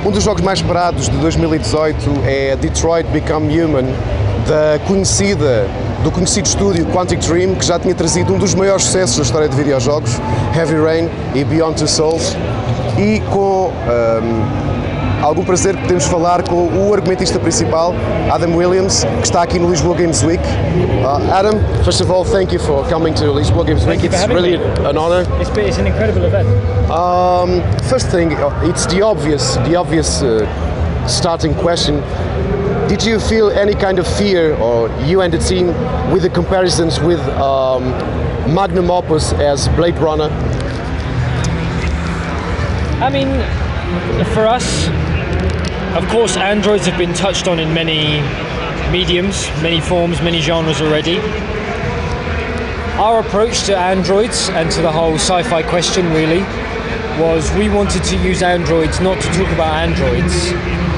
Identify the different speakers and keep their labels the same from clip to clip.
Speaker 1: Um dos jogos mais esperados de 2018 é Detroit Become Human, do conhecido estúdio Quantic Dream, que já tinha trazido um dos maiores sucessos da história de videojogos, Heavy Rain e Beyond Two Souls, e com algum prazer que podemos falar com o argumentista principal, Adam Williams, que está aqui no Lisboa Games Week. Adam, first of all, thank you for coming to Lisboa Games Week. It's really an honor.
Speaker 2: It's an incredible event.
Speaker 1: First thing, it's the obvious starting question. Did you feel any kind of fear, or you and the team, with the comparisons with magnum opus as Blade Runner?
Speaker 2: I mean, for us, of course, androids have been touched on in many mediums, many forms, many genres already. Our approach to androids and to the whole sci-fi question really was we wanted to use androids not to talk about androids,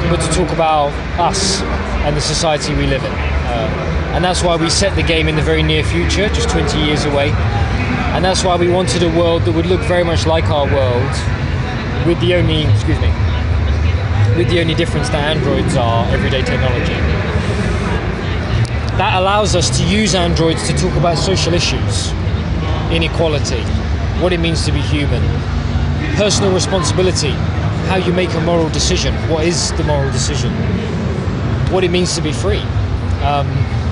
Speaker 2: but to talk about us and the society we live in. And that's why we set the game in the very near future, just 20 years away. And that's why we wanted a world that would look very much like our world, with the only difference that androids are everyday technology. That allows us to use androids to talk about social issues, inequality, what it means to be human, personal responsibility, how you make a moral decision, what is the moral decision, what it means to be free.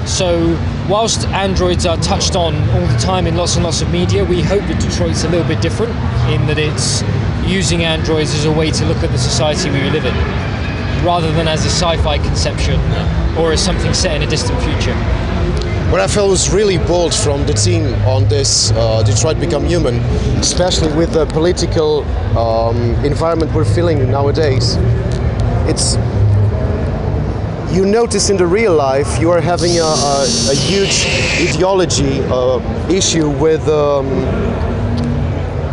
Speaker 2: So whilst androids are touched on all the time in lots and lots of media, we hope that Detroit's a little bit different in that it's using androids as a way to look at the society we live in, rather than as a sci-fi conception or as something set in a distant future.
Speaker 1: What I felt was really bold from the team on this Detroit Become Human, especially with the political environment we're feeling nowadays. You notice in the real life you are having a huge ideology issue with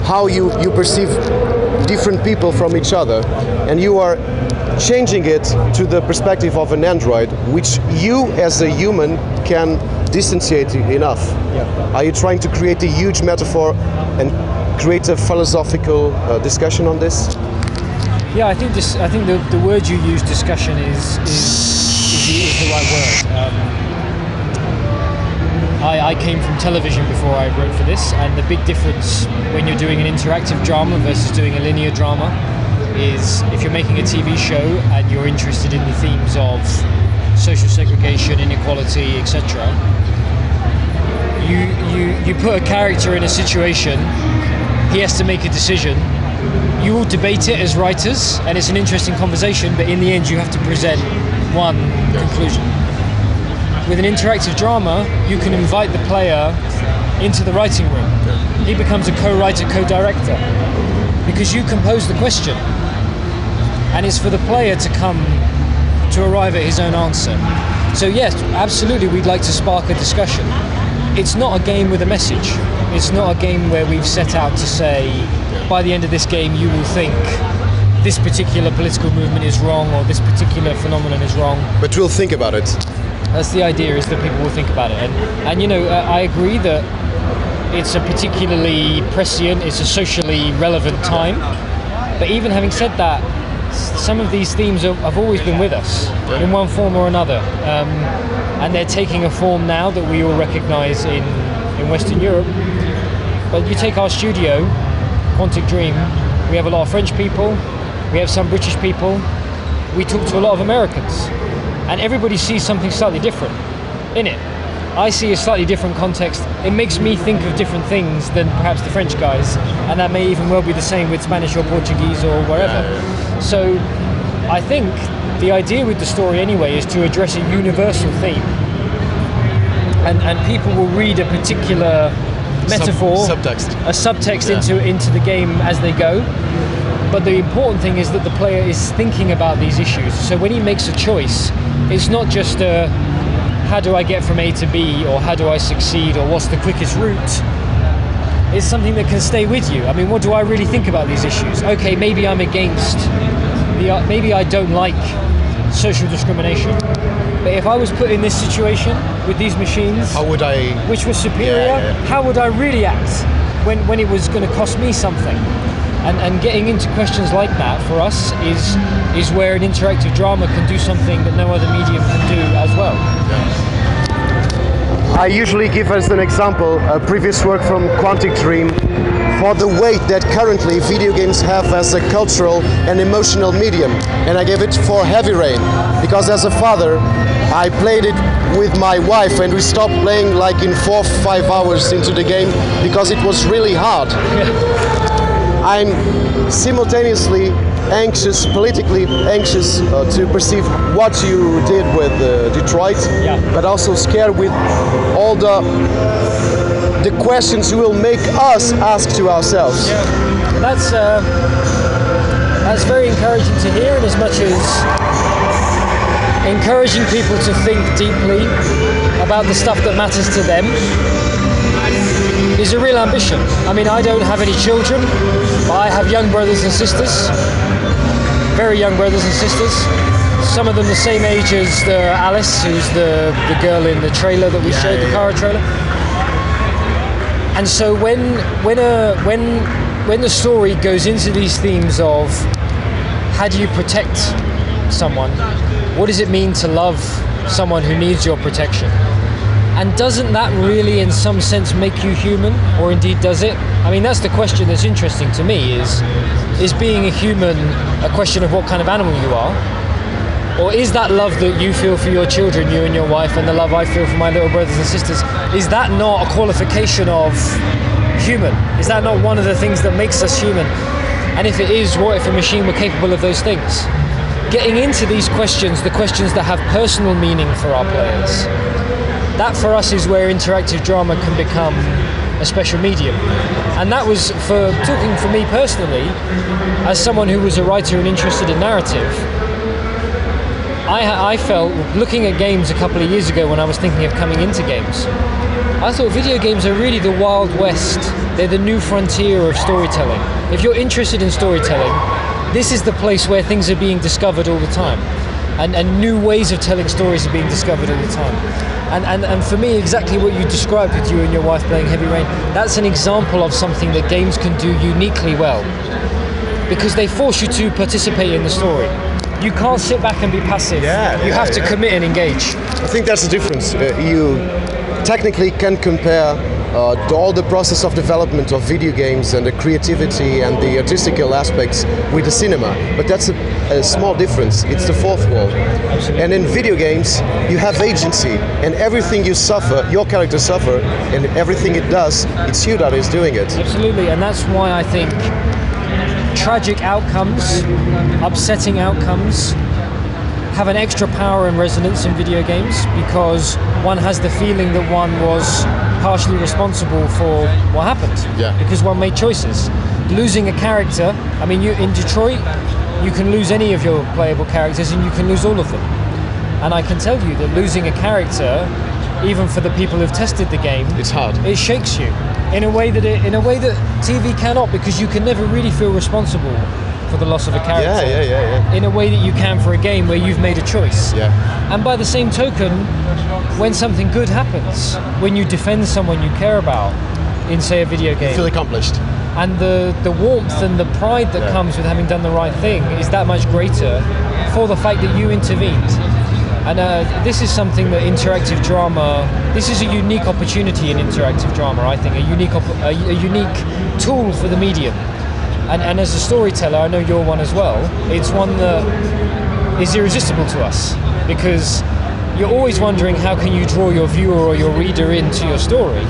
Speaker 1: how you perceive different people from each other, and you are changing it to the perspective of an android, which you as a human can distanciate enough. Yeah. Are you trying to create a huge metaphor and create a philosophical discussion on this?
Speaker 2: Yeah, I think the word you use, discussion, is the right word. I came from television before I wrote for this, and the big difference when you're doing an interactive drama versus doing a linear drama is if you're making a TV show and you're interested in the themes of social segregation, inequality, etc. You put a character in a situation, he has to make a decision. You all debate it as writers, and it's an interesting conversation, but in the end you have to present one conclusion. With an interactive drama, you can invite the player into the writing room. He becomes a co-writer, co-director, because you compose the question, and it's for the player to come to arrive at his own answer. So yes, absolutely, we'd like to spark a discussion. It's not a game with a message. It's not a game where we've set out to say, by the end of this game you will think this particular political movement is wrong or this particular phenomenon is wrong.
Speaker 1: But we'll think about it.
Speaker 2: That's the idea, is that people will think about it. And you know, I agree that it's a particularly prescient, it's a socially relevant time. But even having said that, some of these themes have always been with us in one form or another. And they're taking a form now that we all recognise in Western Europe. But you take our studio, Quantic Dream, we have a lot of French people, we have some British people, we talk to a lot of Americans, and everybody sees something slightly different in it. I see a slightly different context. It makes me think of different things than perhaps the French guys, and that may even well be the same with Spanish or Portuguese or wherever. So I think the idea with the story anyway is to address a universal theme, and people will read a particular metaphor, a subtext into the game as they go. But the important thing is that the player is thinking about these issues. So when he makes a choice, it's not just a how do I get from A to B, or how do I succeed, or what's the quickest route. It's something that can stay with you. I mean, what do I really think about these issues? Okay, maybe I'm against maybe I don't like social discrimination. But if I was put in this situation with these machines,
Speaker 1: how would I?
Speaker 2: Which was superior? How would I really act? when it was going to cost me something. And getting into questions like that for us is where an interactive drama can do something that no other medium can do as well.
Speaker 1: I usually give as an example a previous work from Quantic Dream for the weight that currently video games have as a cultural and emotional medium, and I gave it for Heavy Rain because as a father I played it with my wife and we stopped playing like in 4 or 5 hours into the game because it was really hard. I'm simultaneously anxious, politically anxious to perceive what you did with Detroit, but also scared with all the questions you will make us ask to ourselves.
Speaker 2: Yeah. That's very encouraging to hear, and as much as encouraging people to think deeply about the stuff that matters to them is a real ambition. I mean, I don't have any children, but I have young brothers and sisters, very young brothers and sisters. Some of them the same age as Alice, who's the girl in the trailer that we showed, the Cara trailer. And so when the story goes into these themes of how do you protect someone, what does it mean to love someone who needs your protection? And doesn't that really in some sense make you human, or indeed does it? I mean, that's the question that's interesting to me, is being a human a question of what kind of animal you are? Or is that love that you feel for your children, you and your wife, and the love I feel for my little brothers and sisters, is that not a qualification of human? Is that not one of the things that makes us human? And if it is, what if a machine were capable of those things? Getting into these questions, the questions that have personal meaning for our players, that for us is where interactive drama can become a special medium. And that was, talking for me personally, as someone who was a writer and interested in narrative, I felt, looking at games a couple of years ago when I was thinking of coming into games, I thought video games are really the Wild West. They're the new frontier of storytelling. If you're interested in storytelling, this is the place where things are being discovered all the time. And new ways of telling stories are being discovered all the time. And for me, exactly what you described with you and your wife playing Heavy Rain, that's an example of something that games can do uniquely well. Because they force you to participate in the story. You can't sit back and be passive. You have to commit and engage.
Speaker 1: I think that's the difference. You technically can compare all the process of development of video games and the creativity and the artistical aspects with the cinema, but that's a small difference. It's the fourth wall.
Speaker 2: Absolutely.
Speaker 1: And in video games you have agency, and everything you suffer, your character suffer, and everything it does, it's you that is doing it.
Speaker 2: Absolutely, and that's why I think tragic outcomes, upsetting outcomes, have an extra power and resonance in video games, because one has the feeling that one was partially responsible for what happened, because one made choices. Losing a character, I mean, in Detroit, you can lose any of your playable characters and you can lose all of them. And I can tell you that losing a character, even for the people who've tested the game,
Speaker 1: it's hard.
Speaker 2: It shakes you in a way that TV cannot, because you can never really feel responsible for the loss of a character in a way that you can for a game where you've made a choice. And by the same token, when something good happens, when you defend someone you care about in, say, a video game,
Speaker 1: you feel accomplished.
Speaker 2: And the warmth and the pride that comes with having done the right thing is that much greater for the fact that you intervened. And this is something that interactive drama, this is a unique opportunity in interactive drama, I think, a unique tool for the medium. And as a storyteller, I know you're one as well, it's one that is irresistible to us, because you're always wondering how can you draw your viewer or your reader into your story,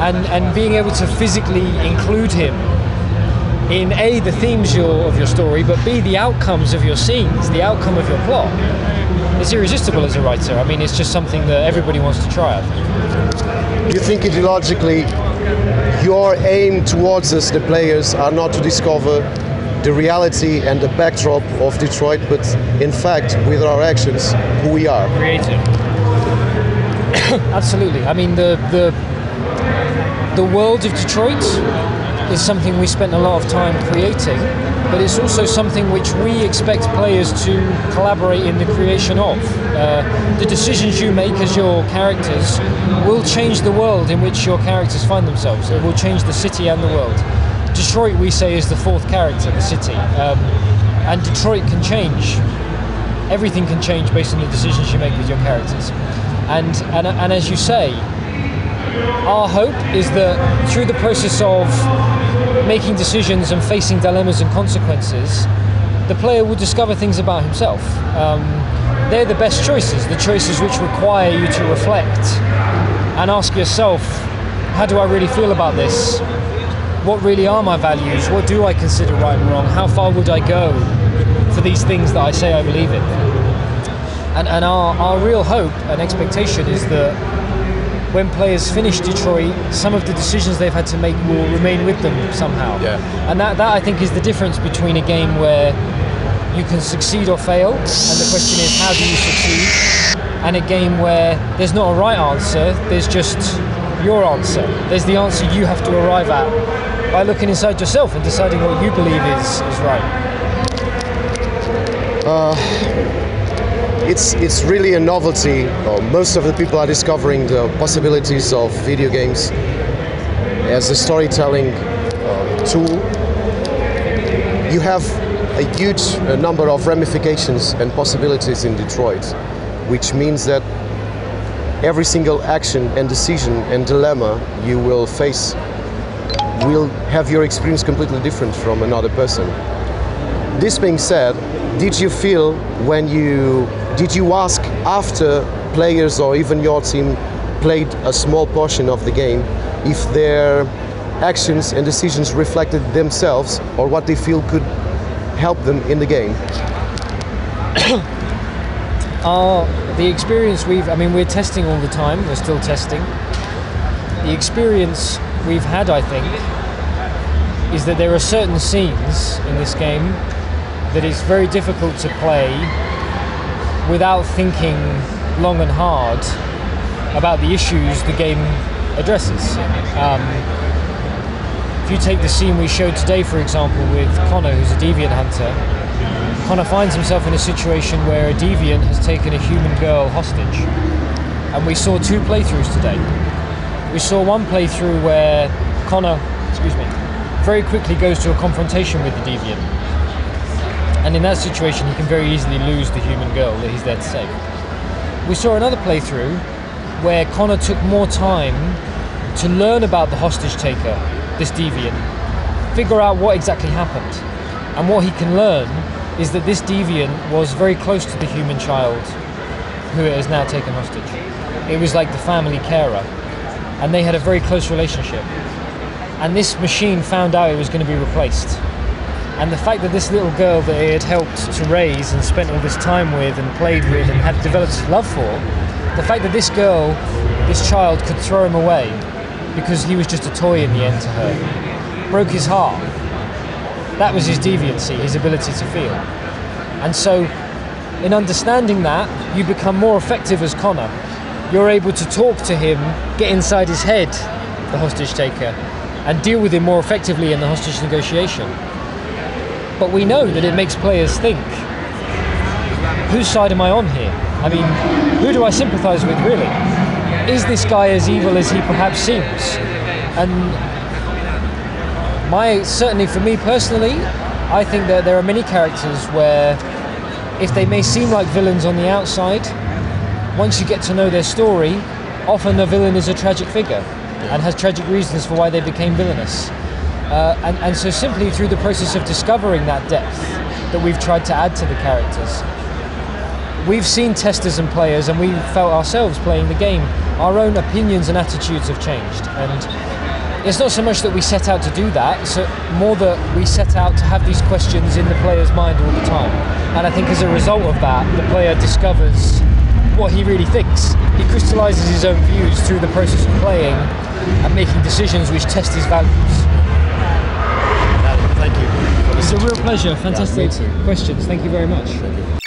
Speaker 2: and being able to physically include him in A, the themes of your story, but B, the outcomes of your scenes, the outcome of your plot. It's irresistible as a writer. I mean, it's just something that everybody wants to try, I think.
Speaker 1: You think ideologically your aim towards us, the players, are not to discover the reality and the backdrop of Detroit, but in fact, with our actions, who we are.
Speaker 2: Creative. Absolutely. I mean, the world of Detroit is something we spent a lot of time creating, but it's also something which we expect players to collaborate in the creation of. The decisions you make as your characters will change the world in which your characters find themselves. It will change the city and the world. Detroit, we say, is the fourth character, the city. And Detroit can change. Everything can change based on the decisions you make with your characters. And as you say, our hope is that through the process of making decisions and facing dilemmas and consequences, the player will discover things about himself. They're the best choices, the choices which require you to reflect and ask yourself, how do I really feel about this? What really are my values? What do I consider right and wrong? How far would I go for these things that I say I believe in? And our real hope and expectation is that when players finish Detroit, some of the decisions they've had to make will remain with them somehow.
Speaker 1: Yeah.
Speaker 2: And that I think is the difference between a game where you can succeed or fail, and the question is, how do you succeed? And a game where there's not a right answer, there's just your answer. There's the answer you have to arrive at by looking inside yourself and deciding what you believe is right.
Speaker 1: It's really a novelty. Most of the people are discovering the possibilities of video games as a storytelling tool. You have a huge number of ramifications and possibilities in Detroit, which means that every single action and decision and dilemma you will face will have your experience completely different from another person. This being said, did you ask after players or even your team played a small portion of the game if their actions and decisions reflected themselves or what they feel could help them in the game?
Speaker 2: The experience we're testing all the time, we're still testing. The experience we've had, I think, is that there are certain scenes in this game that it's very difficult to play without thinking long and hard about the issues the game addresses. If you take the scene we showed today, for example, with Connor, who's a deviant hunter, Connor finds himself in a situation where a deviant has taken a human girl hostage. And we saw two playthroughs today. We saw one playthrough where Connor, very quickly goes to a confrontation with the deviant. And in that situation, he can very easily lose the human girl that he's there to save. We saw another playthrough where Connor took more time to learn about the hostage taker, this deviant, figure out what exactly happened. And what he can learn is that this deviant was very close to the human child who it has now taken hostage. It was like the family carer, and they had a very close relationship. And this machine found out it was going to be replaced. And the fact that this little girl that he had helped to raise and spent all this time with and played with and had developed love for, the fact that this girl, this child, could throw him away because he was just a toy in the end to her, broke his heart. That was his deviancy, his ability to feel. And so, in understanding that, you become more effective as Connor. You're able to talk to him, get inside his head, the hostage taker, and deal with him more effectively in the hostage negotiation. But we know that it makes players think, whose side am I on here? I mean, who do I sympathise with, really? Is this guy as evil as he perhaps seems? And certainly for me personally, I think that there are many characters where, if they may seem like villains on the outside, once you get to know their story, often the villain is a tragic figure and has tragic reasons for why they became villainous. And so simply through the process of discovering that depth that we've tried to add to the characters, we've seen testers and players, and we felt ourselves playing the game, our own opinions and attitudes have changed. And it's not so much that we set out to do that, so more that we set out to have these questions in the player's mind all the time. And I think as a result of that, the player discovers what he really thinks. He crystallises his own views through the process of playing and making decisions which test his values.
Speaker 1: Thank you.
Speaker 2: It's a real pleasure. Fantastic questions. Thank you very much.